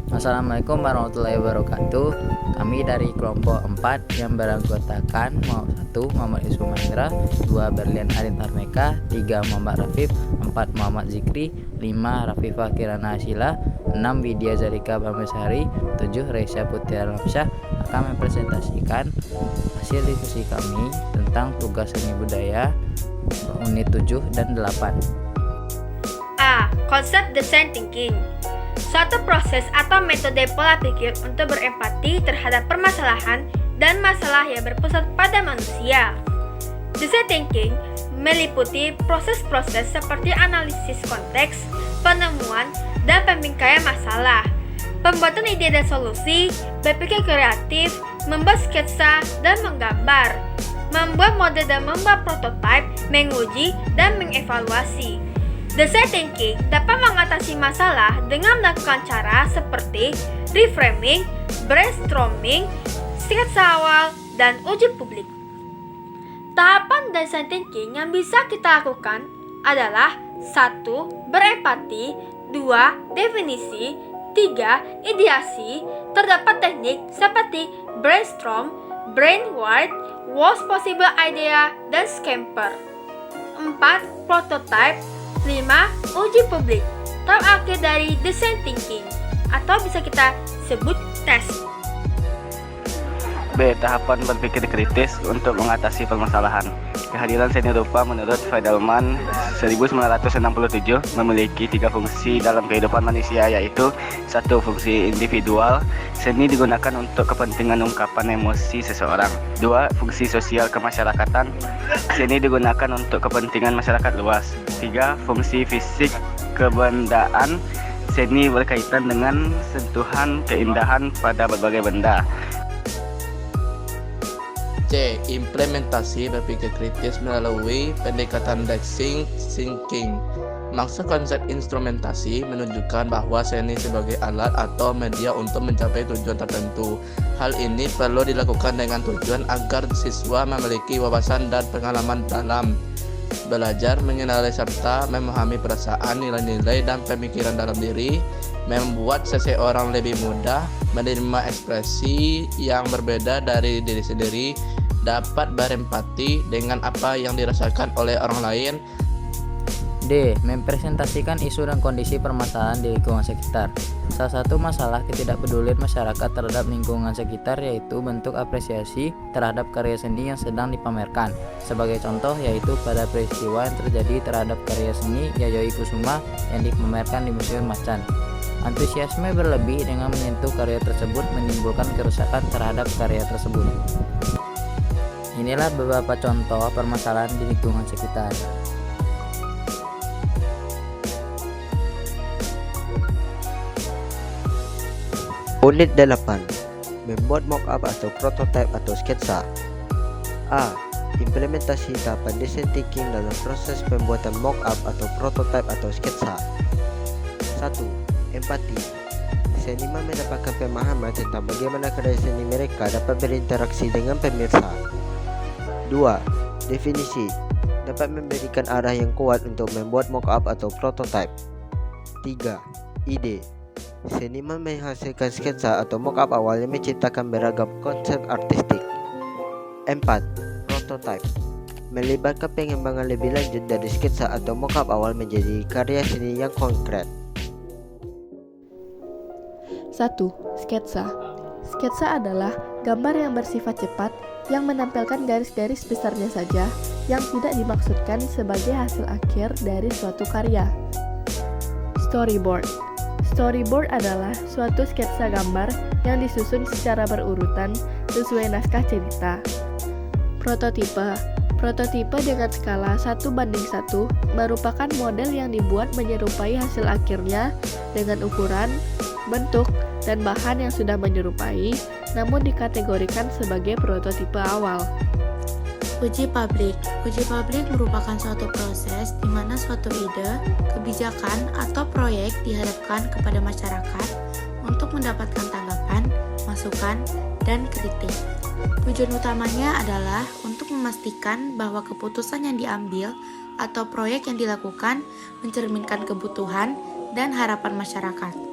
Assalamualaikum warahmatullahi wabarakatuh. Kami dari kelompok 4 yang beranggotakan 1. Muhammad Ismandra, 2. Berlian Arin Armeka, 3. Muhammad Rafif, 4. Muhammad Zikri, 5. Rafifah Kirana Asila, 6. Widya Zarika Bamesari, 7. Reisha Putri Alamsyah akan mempresentasikan hasil diskusi kami tentang tugas seni budaya unit 7 dan 8. A. Konsep design thinking. Suatu proses atau metode pola pikir untuk berempati terhadap permasalahan dan masalah yang berpusat pada manusia. Design thinking meliputi proses-proses seperti analisis konteks, penemuan, dan pembingkaian masalah, pembuatan ide dan solusi, berpikir kreatif, membuat sketsa dan menggambar, membuat model dan membuat prototipe, menguji, dan mengevaluasi. Design thinking dapat mengatasi masalah dengan melakukan cara seperti reframing, brainstorming, sketsa awal, dan uji publik. Tahapan design thinking yang bisa kita lakukan adalah 1. Berempati, 2. Definisi, 3. Ideasi. Terdapat teknik seperti brainstorm, brainword, worst possible idea, dan scamper. 4. Prototype, 5. Uji publik. Tahap akhir dari design thinking atau bisa kita sebut tes. B. Tahapan berpikir kritis untuk mengatasi permasalahan. Kehadiran seni rupa menurut Feidelman 1967 memiliki 3 fungsi dalam kehidupan manusia, yaitu 1. Fungsi individual. Seni digunakan untuk kepentingan ungkapan emosi seseorang. 2. Fungsi sosial kemasyarakatan. Seni digunakan untuk kepentingan masyarakat luas. 3. Fungsi fisik kebendaan. Seni berkaitan dengan sentuhan keindahan pada berbagai benda. C. Implementasi berpikir kritis melalui pendekatan design thinking. Maksud konsep instrumentasi menunjukkan bahwa seni sebagai alat atau media untuk mencapai tujuan tertentu. Hal ini perlu dilakukan dengan tujuan agar siswa memiliki wawasan dan pengalaman dalam belajar, mengenali serta memahami perasaan, nilai-nilai, dan pemikiran dalam diri, membuat seseorang lebih mudah menerima ekspresi yang berbeda dari diri sendiri, dapat berempati dengan apa yang dirasakan oleh orang lain. D. Mempresentasikan isu dan kondisi permasalahan di lingkungan sekitar. Salah satu masalah ketidakpedulian masyarakat terhadap lingkungan sekitar yaitu bentuk apresiasi terhadap karya seni yang sedang dipamerkan. Sebagai contoh yaitu pada peristiwa yang terjadi terhadap karya seni Yayoi Kusuma yang dipamerkan di Museum Macan. Antusiasme berlebih dengan menyentuh karya tersebut menimbulkan kerusakan terhadap karya tersebut. Inilah beberapa contoh permasalahan di lingkungan sekitar. Unit 8. Membuat mock-up atau prototype atau sketsa. A. Implementasi tahapan design thinking dalam proses pembuatan mock-up atau prototype atau sketsa. 1. Empati. Seniman mendapatkan pemahaman tentang bagaimana karya seni mereka dapat berinteraksi dengan pemirsa. 2. Definisi. Dapat memberikan arah yang kuat untuk membuat mock-up atau prototype. 3. Ide. Seniman menghasilkan sketsa atau mock-up awal yang menciptakan beragam konsep artistik. 4. Prototype. Melibatkan pengembangan lebih lanjut dari sketsa atau mock-up awal menjadi karya seni yang konkret. 1. Sketsa. Sketsa adalah gambar yang bersifat cepat yang menampilkan garis-garis besarnya saja yang tidak dimaksudkan sebagai hasil akhir dari suatu karya. Storyboard. Storyboard adalah suatu sketsa gambar yang disusun secara berurutan sesuai naskah cerita. Prototipe. Prototipe dengan skala 1:1 merupakan model yang dibuat menyerupai hasil akhirnya dengan ukuran, bentuk, dan bahan yang sudah menyerupai, namun dikategorikan sebagai prototipe awal. Uji publik. Uji publik merupakan suatu proses di mana suatu ide, kebijakan, atau proyek dihadapkan kepada masyarakat untuk mendapatkan tanggapan, masukan, dan kritik. Tujuan utamanya adalah untuk memastikan bahwa keputusan yang diambil atau proyek yang dilakukan mencerminkan kebutuhan dan harapan masyarakat.